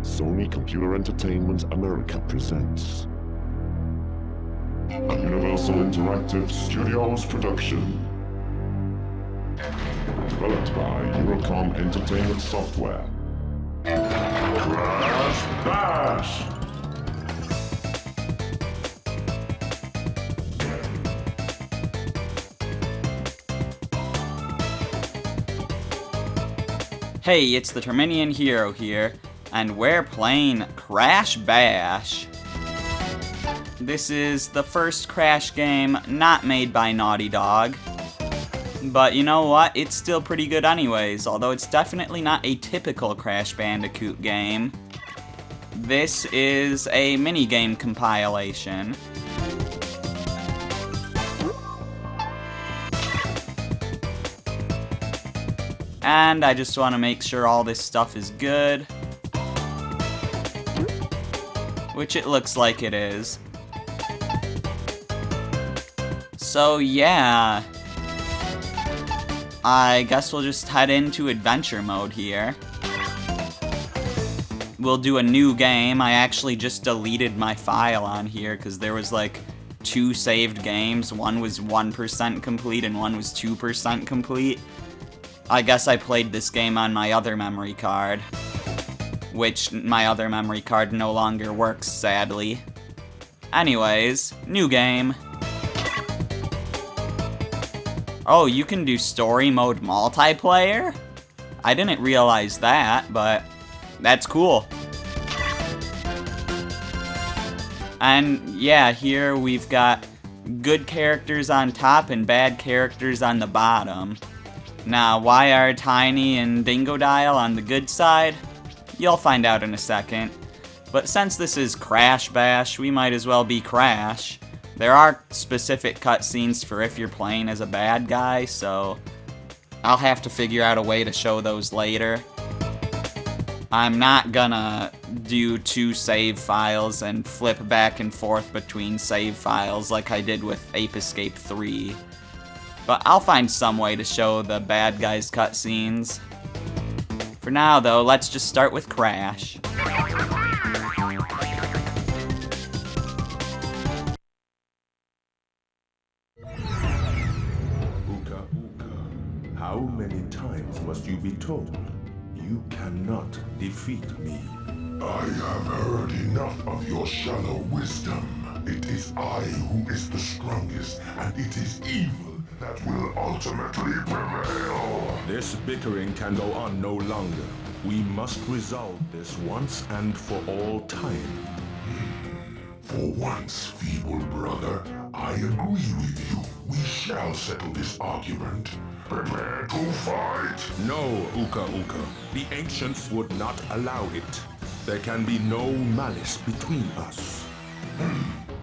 Sony Computer Entertainment America presents a Universal Interactive Studios production. Developed by Eurocom Entertainment Software. Crash Bash! Hey, it's the Terminian Hero here, and we're playing Crash Bash. This is the first Crash game not made by Naughty Dog. But you know what? It's still pretty good anyways, although it's definitely not a typical Crash Bandicoot game. This is a minigame compilation. And I just want to make sure all this stuff is good. Which it looks like it is. So yeah. I guess we'll just head into adventure mode here. We'll do a new game. I actually just deleted my file on here because there was like 2 saved games. One was 1% complete and one was 2% complete. I guess I played this game on my other memory card, which my other memory card no longer works, sadly. Anyways, new game. Oh, you can do story mode multiplayer? I didn't realize that, but that's cool. And yeah, here we've got good characters on top and bad characters on the bottom. Now, why are Tiny and Dingodile on the good side? You'll find out in a second. But since this is Crash Bash, we might as well be Crash. There are specific cutscenes for if you're playing as a bad guy, so I'll have to figure out a way to show those later. I'm not gonna do 2 save files and flip back and forth between save files like I did with Ape Escape 3. But I'll find some way to show the bad guys' cutscenes. For now, though, let's just start with Crash. Uka Uka, how many times must you be told? You cannot defeat me. I have heard enough of your shallow wisdom. It is I who is the strongest, and it is evil that will ultimately prevail. This bickering can go on no longer. We must resolve this once and for all time. For once, feeble brother, I agree with you. We shall settle this argument. Prepare to fight. No, Uka Uka. The ancients would not allow it. There can be no malice between us.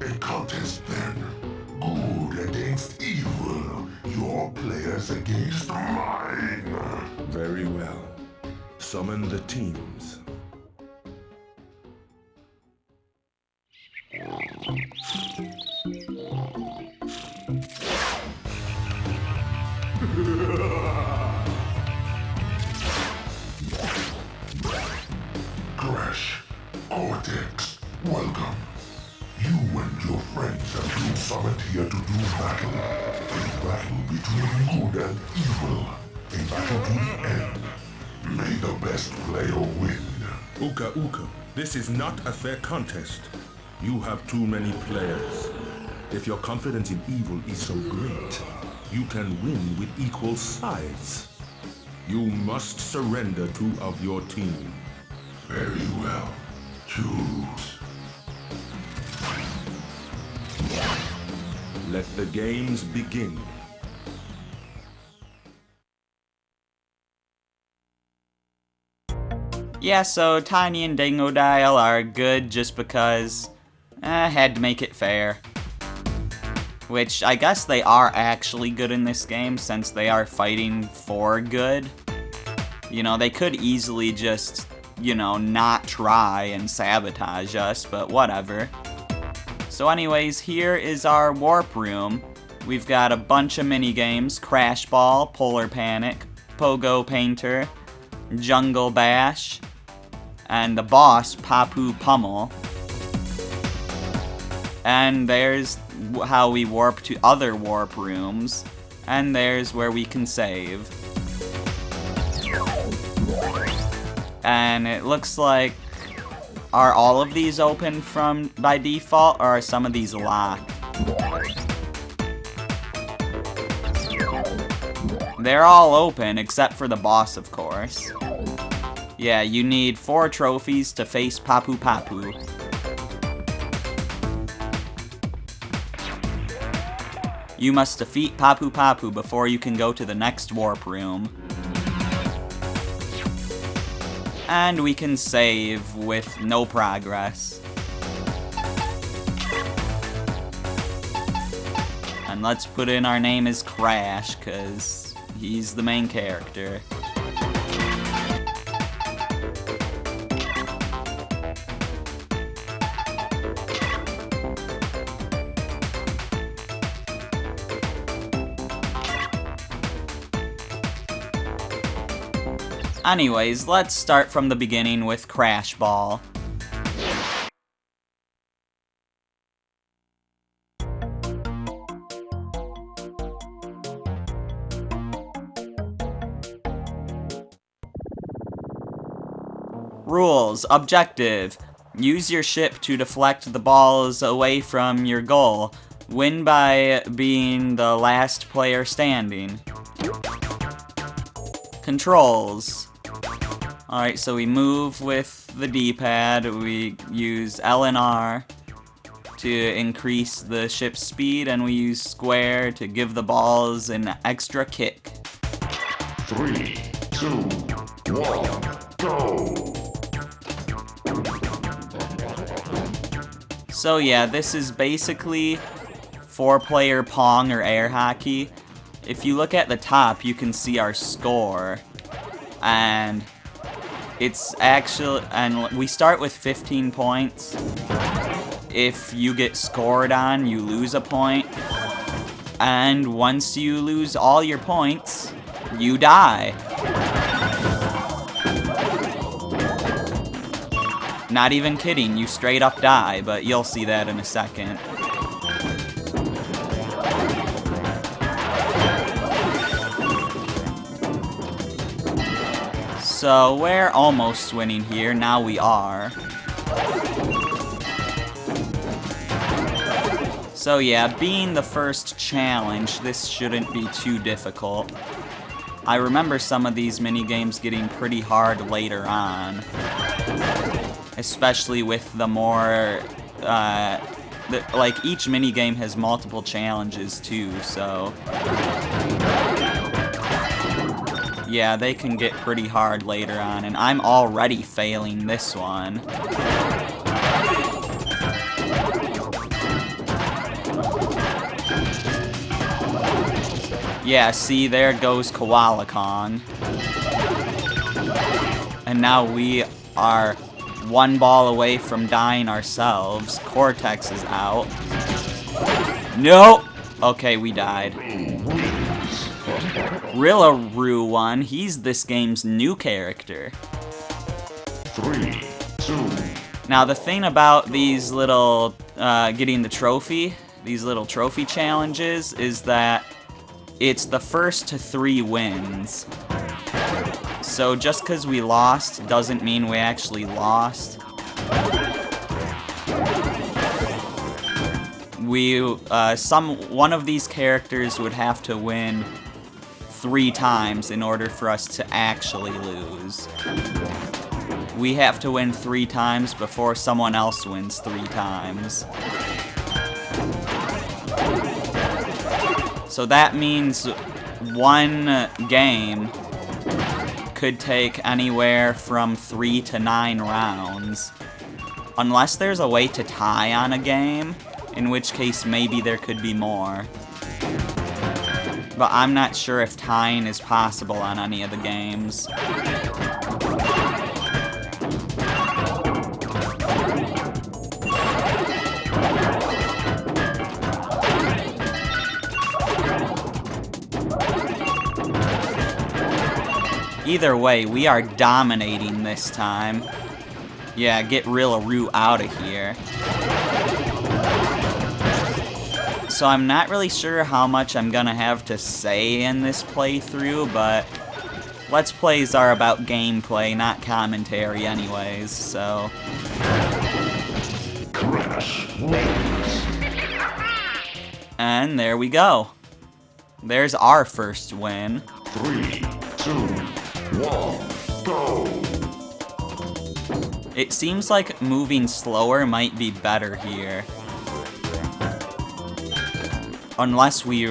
A contest then. Good against evil. Your players against mine. Very well. Summon the teams. Crash, Cortex, welcome. You and your friends have been summoned here to do battle. A battle between good and evil. A battle to the end. May the best player win. Uka Uka, this is not a fair contest. You have too many players. If your confidence in evil is so great, you can win with equal sides. You must surrender 2 of your team. Very well. Choose. Let the games begin. Yeah, so Tiny and Dingodile are good just because I had to make it fair. Which I guess they are actually good in this game since they are fighting for good. You know, they could easily just, you know, not try and sabotage us, but whatever. So anyways, here is our warp room. we've got a bunch of mini games: Crash Ball, Polar Panic, Pogo Painter, Jungle Bash, and the boss, Papu Pummel. And there's how we warp to other warp rooms, and there's where we can save. And it looks like, are all of these open by default, or are some of these locked? They're all open, except for the boss, of course. Yeah, you need 4 trophies to face Papu Papu. You must defeat Papu Papu before you can go to the next warp room. And we can save with no progress. And let's put in our name as Crash, because he's the main character. Anyways, let's start from the beginning with Crash Ball. Rules. Objective. Use your ship to deflect the balls away from your goal. Win by being the last player standing. Controls. Alright, so we move with the D-pad, we use L and R to increase the ship's speed, and we use square to give the balls an extra kick. 3, 2, 1, go! So yeah, this is basically 4-player Pong or air hockey. If you look at the top, you can see our score, and it's actually, and we start with 15 points. If you get scored on, you lose a point, and once you lose all your points, you die. Not even kidding, you straight up die, but you'll see that in a second. So we're almost winning here, now we are. So yeah, being the first challenge, this shouldn't be too difficult. I remember some of these mini-games getting pretty hard later on. Especially with the more, like each mini-game has multiple challenges too, so... yeah, they can get pretty hard later on, and I'm already failing this one. Yeah, see, there goes Koala Kong. And now we are 1 ball away from dying ourselves. Cortex is out. Nope! Okay, we died. Rillaru won. He's this game's new character. 3, 2. Now the thing about these little, getting the trophy, these little trophy challenges, is that it's the first to 3 wins. So just because we lost doesn't mean we actually lost. One of these characters would have to win 3 times in order for us to actually lose. We have to win 3 times before someone else wins 3 times. So that means 1 game could take anywhere from 3 to 9 rounds. Unless there's a way to tie on a game, in which case maybe there could be more. But I'm not sure if tying is possible on any of the games. Either way, we are dominating this time. Yeah, get Rillaroot out of here. So I'm not really sure how much I'm gonna have to say in this playthrough, but Let's Plays are about gameplay, not commentary anyways, so... Crash wins. And there we go. There's our first win. 3, 2, 1, go! It seems like moving slower might be better here. Unless we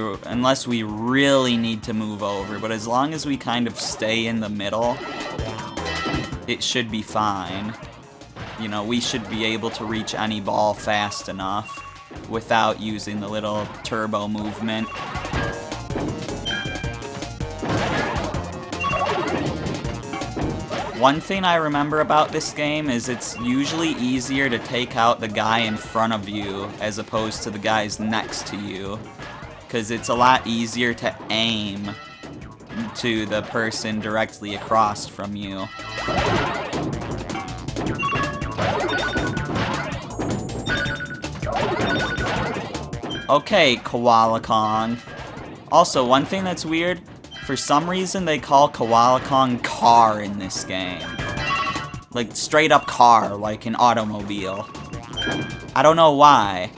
really need to move over, but as long as we kind of stay in the middle, it should be fine. You know, we should be able to reach any ball fast enough without using the little turbo movement. One thing I remember about this game is it's usually easier to take out the guy in front of you as opposed to the guys next to you, because it's a lot easier to aim to the person directly across from you. Okay, Koala Kong. Also, one thing that's weird, for some reason they call Koala Kong car in this game. Like, straight up car, like an automobile. I don't know why,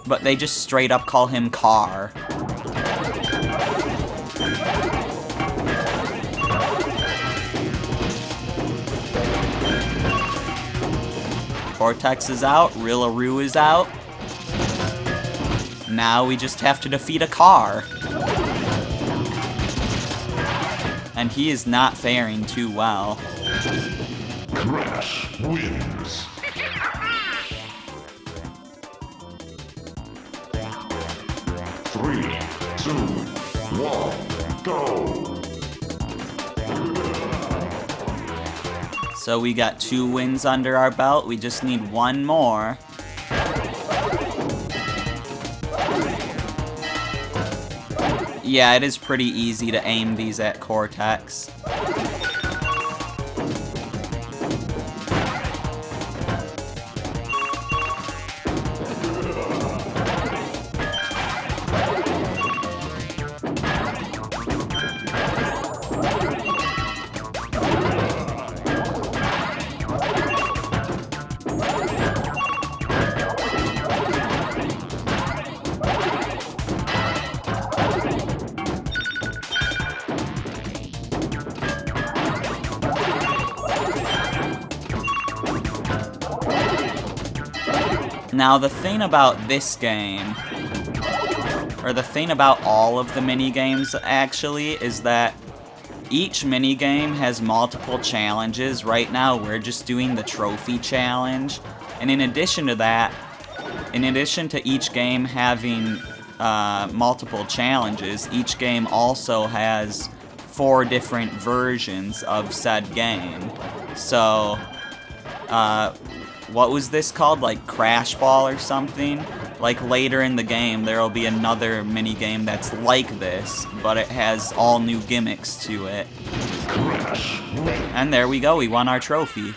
but they just straight up call him car. Cortex is out, Rillaroot is out. Now we just have to defeat a car. And he is not faring too well. Crash wins. Three, 2, 1, go! So we got 2 wins under our belt. We just need 1 more. Yeah, it is pretty easy to aim these at Cortex. Now, the thing about this game, or the thing about all of the minigames actually, is that each minigame has multiple challenges. Right now, we're just doing the trophy challenge. And in addition to that, in addition to each game having multiple challenges, each game also has 4 different versions of said game. So, what was this called? Like Crash Ball or something? Like later in the game, there will be another minigame that's like this, but it has all new gimmicks to it. And there we go, we won our trophy.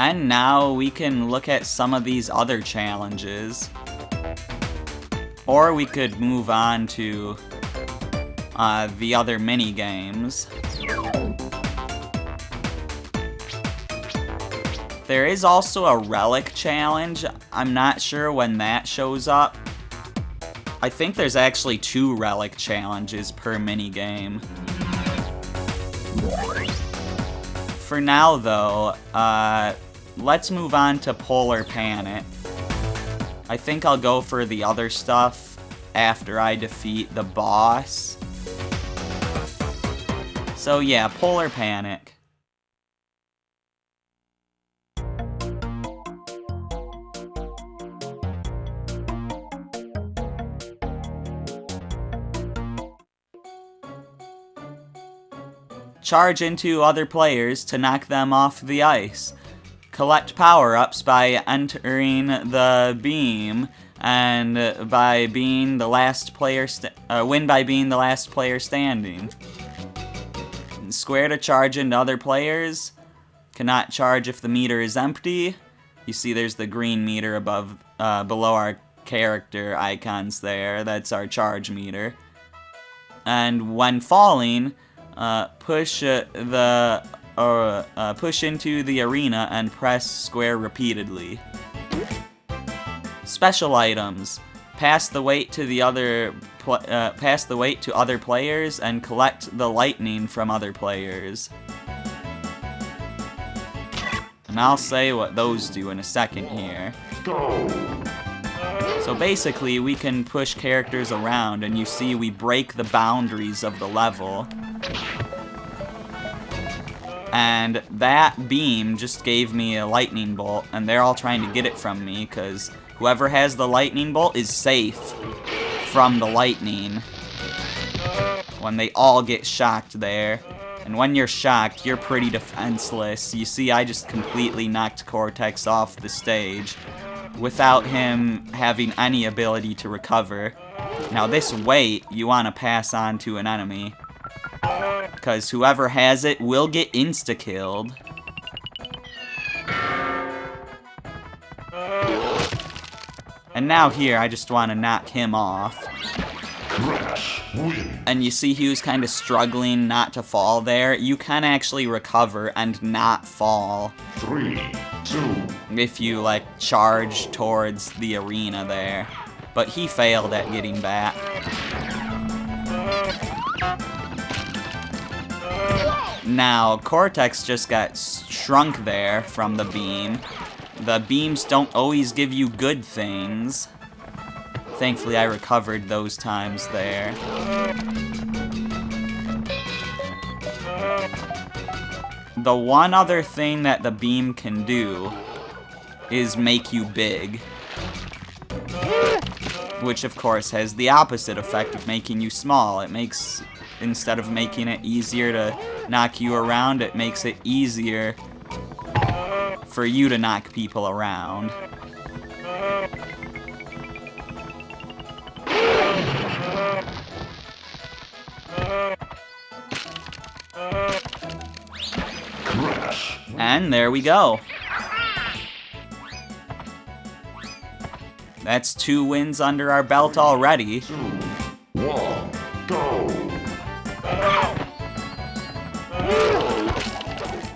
And now we can look at some of these other challenges. Or we could move on to the other mini games. There is also a relic challenge. I'm not sure when that shows up. I think there's actually 2 relic challenges per mini game. For now, though, let's move on to Polar Panic. I think I'll go for the other stuff after I defeat the boss. So yeah, Polar Panic. charge into other players to knock them off the ice. Collect power-ups by entering the beam and by being the last player win by being the last player standing. Square to charge into other players. Cannot charge if the meter is empty. You see there's the green meter above below our character icons there. That's our charge meter. And when falling, push into the arena and press square repeatedly. Special items: pass the weight to other players and collect the lightning from other players. And I'll say what those do in a second here. So basically, we can push characters around, and you see we break the boundaries of the level. And that beam just gave me a lightning bolt, and they're all trying to get it from me, because whoever has the lightning bolt is safe from the lightning when they all get shocked there. And when you're shocked, you're pretty defenseless. You see, I just completely knocked Cortex off the stage without him having any ability to recover. Now this weight, you want to pass on to an enemy, because whoever has it will get insta-killed. And now here, I just want to knock him off. And you see he was kind of struggling not to fall there. You can actually recover and not fall. 3, 2. If you, like, charge towards the arena there. But he failed at getting back. Now, Cortex just got shrunk there from the beam. The beams don't always give you good things. Thankfully, I recovered those times there. The one other thing that the beam can do is make you big. Which, of course, has the opposite effect of making you small. It makes, instead of making it easier to knock you around, it makes it easier for you to knock people around. And there we go. That's 2 wins under our belt already. 2, 1, go!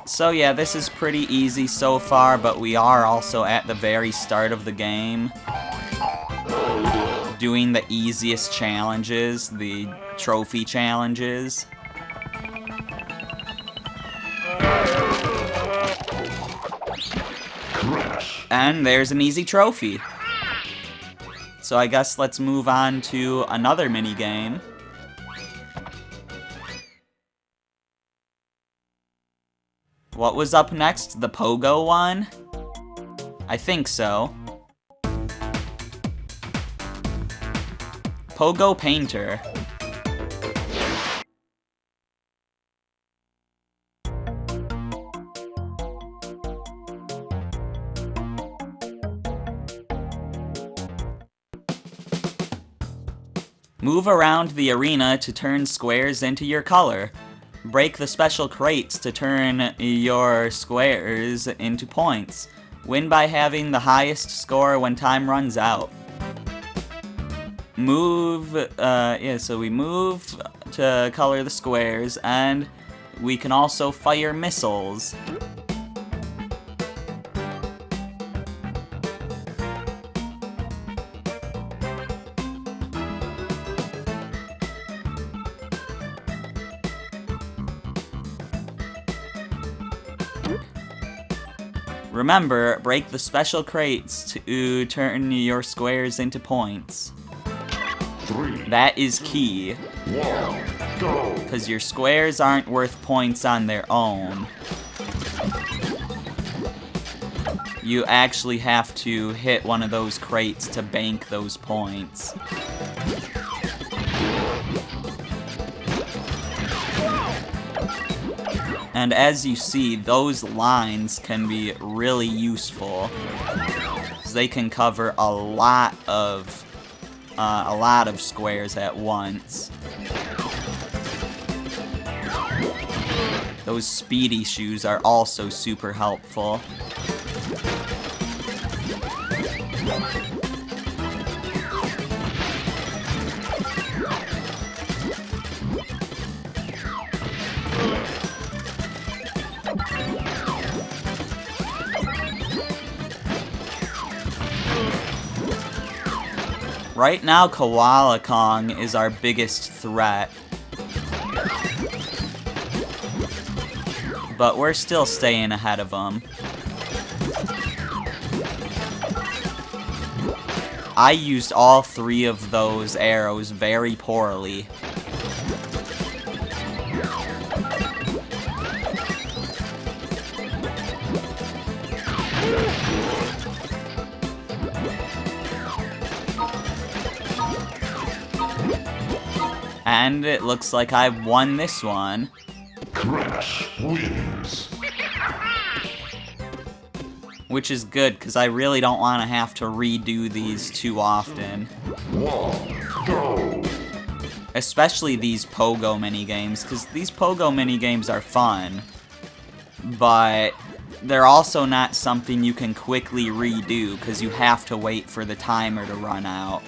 So yeah, this is pretty easy so far, but we are also at the very start of the game, doing the easiest challenges, the trophy challenges. And there's an easy trophy. So I guess let's move on to another minigame. What was up next? The Pogo one? I think so. Pogo Painter. Move around the arena to turn squares into your color. Break the special crates to turn your squares into points. Win by having the highest score when time runs out. So we move to color the squares, and we can also fire missiles. Remember, break the special crates to turn your squares into points. 3, That is key, 1, go! because your squares aren't worth points on their own. You actually have to hit one of those crates to bank those points. And as you see, those lines can be really useful. So they can cover a lot of squares at once. Those speedy shoes are also super helpful. Right now, Koala Kong is our biggest threat. But we're still staying ahead of him. I used all 3 of those arrows very poorly. And it looks like I won this one. Crash wins. Which is good, because I really don't want to have to redo these too often. 1, go. Especially these Pogo minigames, because these Pogo minigames are fun. But they're also not something you can quickly redo, because you have to wait for the timer to run out.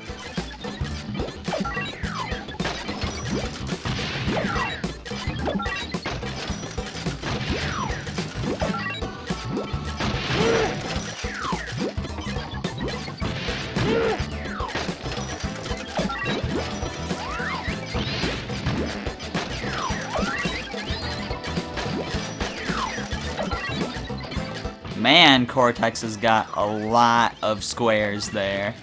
Man, Cortex has got a lot of squares there.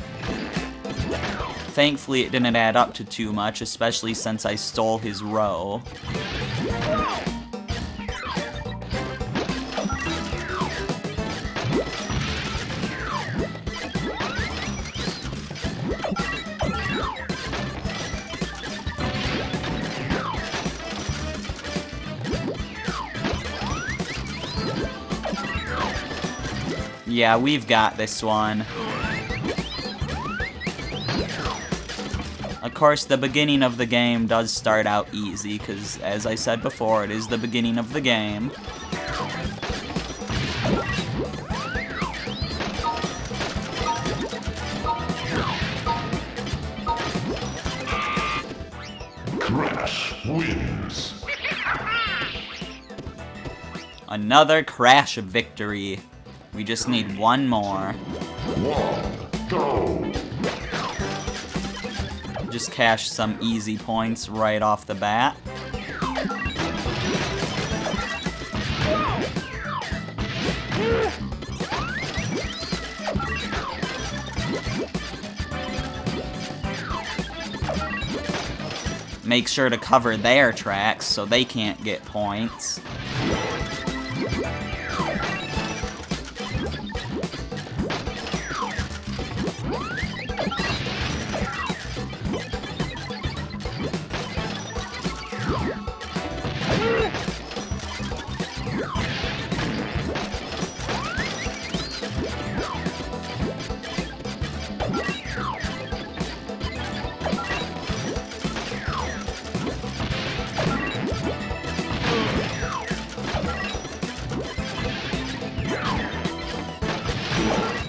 Thankfully, it didn't add up to too much, especially since I stole his row. Yeah, we've got this one. Of course, the beginning of the game does start out easy, because, as I said before, it is the beginning of the game. Crash wins. Another Crash victory. We just need one more. 1, go. Just cash some easy points right off the bat. Make sure to cover their tracks so they can't get points.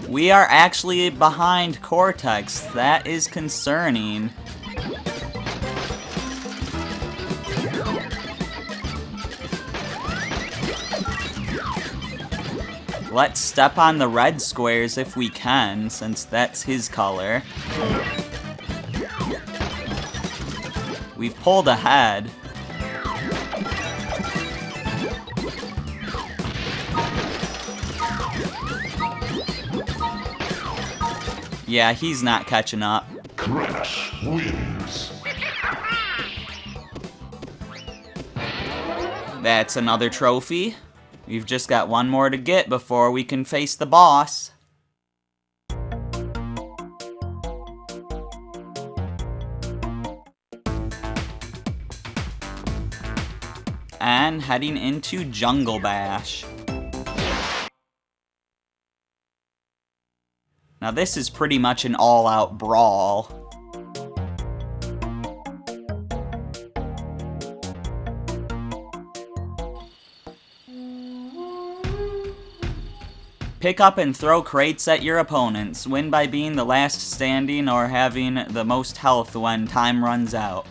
We are actually behind Cortex. That is concerning. Let's step on the red squares if we can, since that's his color. We've pulled ahead. Yeah, he's not catching up. Crash wins. That's another trophy. We've just got one more to get before we can face the boss. and heading into Jungle Bash. Now this is pretty much an all-out brawl. Pick up and throw crates at your opponents. Win by being the last standing or having the most health when time runs out.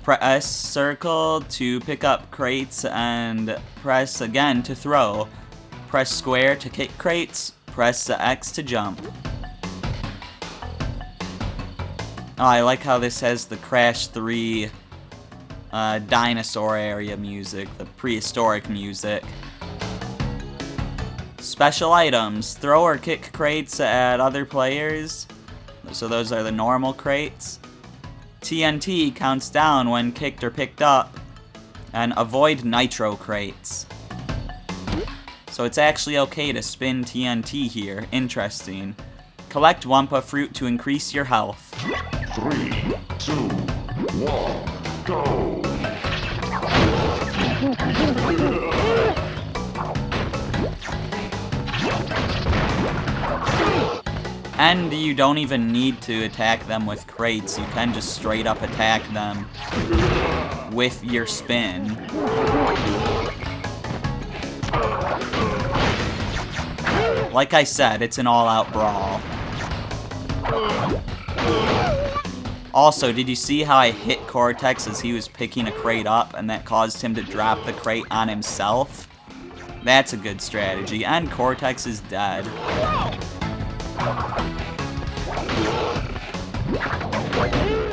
Press circle to pick up crates and press again to throw. Press square to kick crates. Press the X to jump. Oh, I like how this has the Crash 3 dinosaur area music, the prehistoric music. Special items. Throw or kick crates at other players. So those are the normal crates. TNT counts down when kicked or picked up. And avoid nitro crates. So it's actually okay to spin TNT here. Interesting. Collect Wumpa Fruit to increase your health. 3, 2, 1, go! And you don't even need to attack them with crates. You can just straight up attack them with your spin. Like I said, it's an all-out brawl. Also, did you see how I hit Cortex as he was picking a crate up and that caused him to drop the crate on himself? That's a good strategy, and Cortex is dead.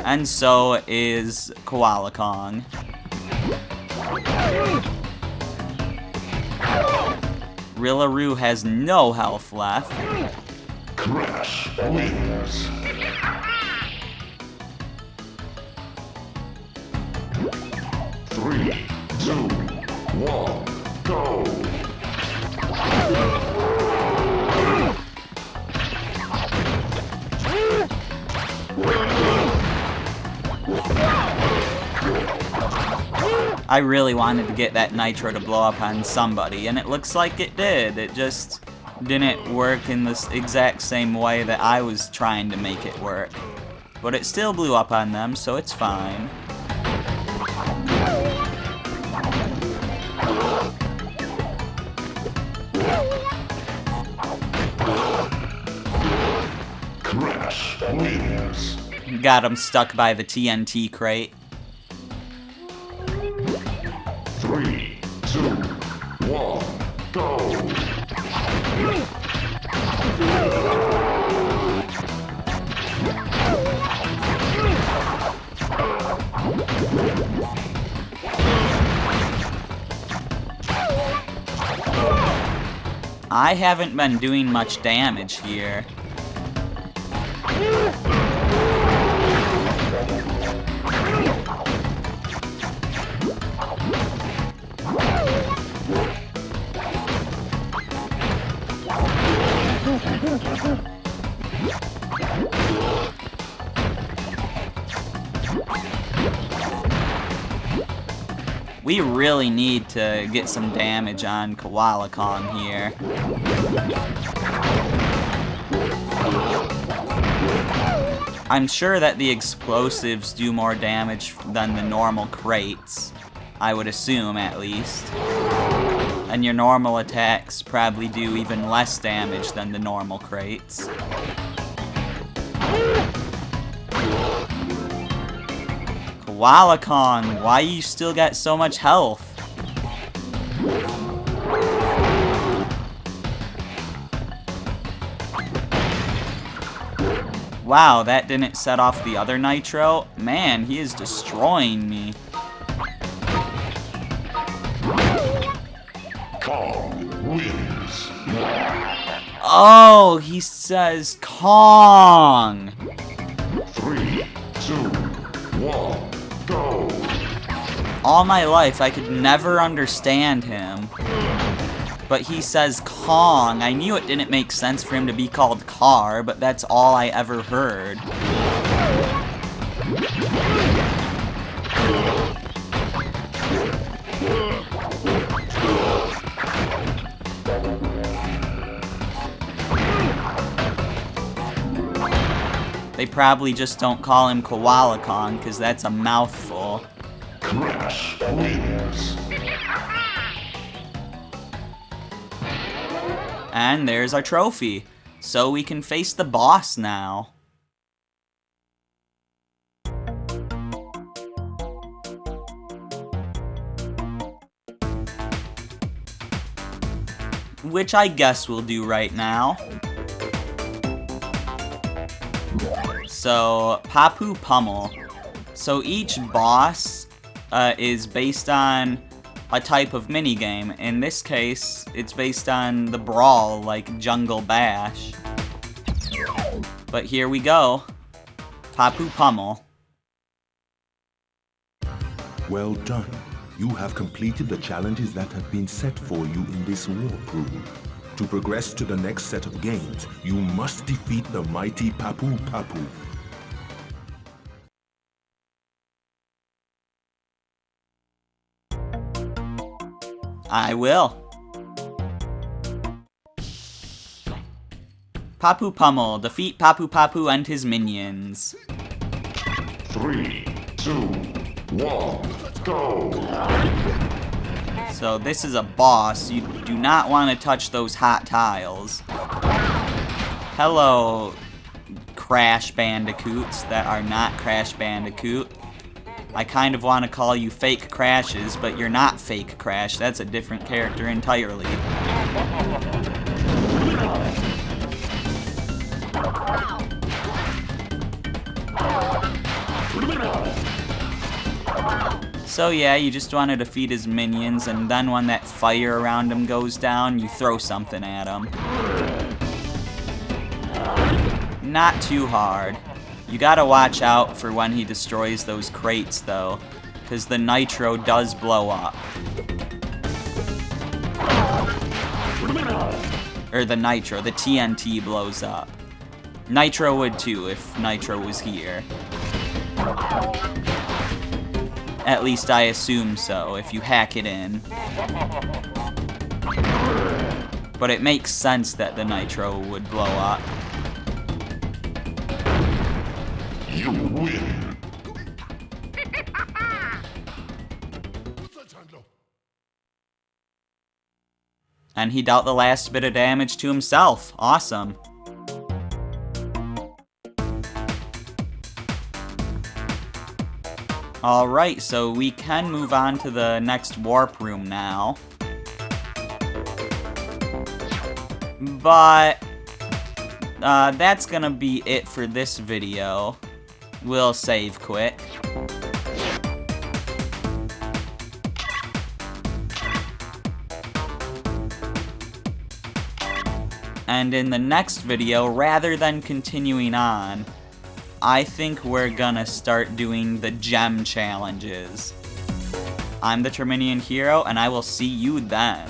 And so is Koala Kong. Rillaru has no health left. Crash wins. Three, 2, 1, go! I really wanted to get that Nitro to blow up on somebody, and it looks like it did. It just didn't work in this exact same way that I was trying to make it work. But it still blew up on them, so it's fine. Crash wins. Got him stuck by the TNT crate. 3, 2, 1, go! I haven't been doing much damage here. We really need to get some damage on Koala Kong here. I'm sure that the explosives do more damage than the normal crates. I would assume, at least. And your normal attacks probably do even less damage than the normal crates. Koala Kong, why you still got so much health? Wow, that didn't set off the other Nitro? Man, he is destroying me. Kong wins. Oh, he says Kong. 3, 2, 1, go! All my life, I could never understand him. But he says Kong. I knew it didn't make sense for him to be called Car, but that's all I ever heard. They probably just don't call him Koala Kong, because that's a mouthful. Crash wins. And there's our trophy. So we can face the boss now. Which I guess we'll do right now. So, Papu Pummel. So each boss is based on a type of minigame. In this case, it's based on the brawl, like Jungle Bash. But here we go. Papu Pummel. Well done. You have completed the challenges that have been set for you in this warp room. To progress to the next set of games, you must defeat the mighty Papu Papu. I will. Papu Pummel, defeat Papu Papu and his minions. 3, 2, 1, go! So this is a boss. You do not want to touch those hot tiles. Hello, Crash Bandicoots that are not Crash Bandicoot. I kind of want to call you fake Crashes, but you're not fake Crash. That's a different character entirely. So yeah, you just want to defeat his minions, and then when that fire around him goes down, you throw something at him. Not too hard. You gotta watch out for when he destroys those crates, though, because the nitro does blow up. Or the nitro, the TNT blows up. Nitro would too, if Nitro was here. At least I assume so, if you hack it in. But it makes sense that the nitro would blow up. You win. And he dealt the last bit of damage to himself. Awesome. Alright, so we can move on to the next warp room now. But that's gonna be it for this video. We'll save quick. And in the next video, rather than continuing on, I think we're gonna start doing the gem challenges. I'm the Terminian Hero, and I will see you then.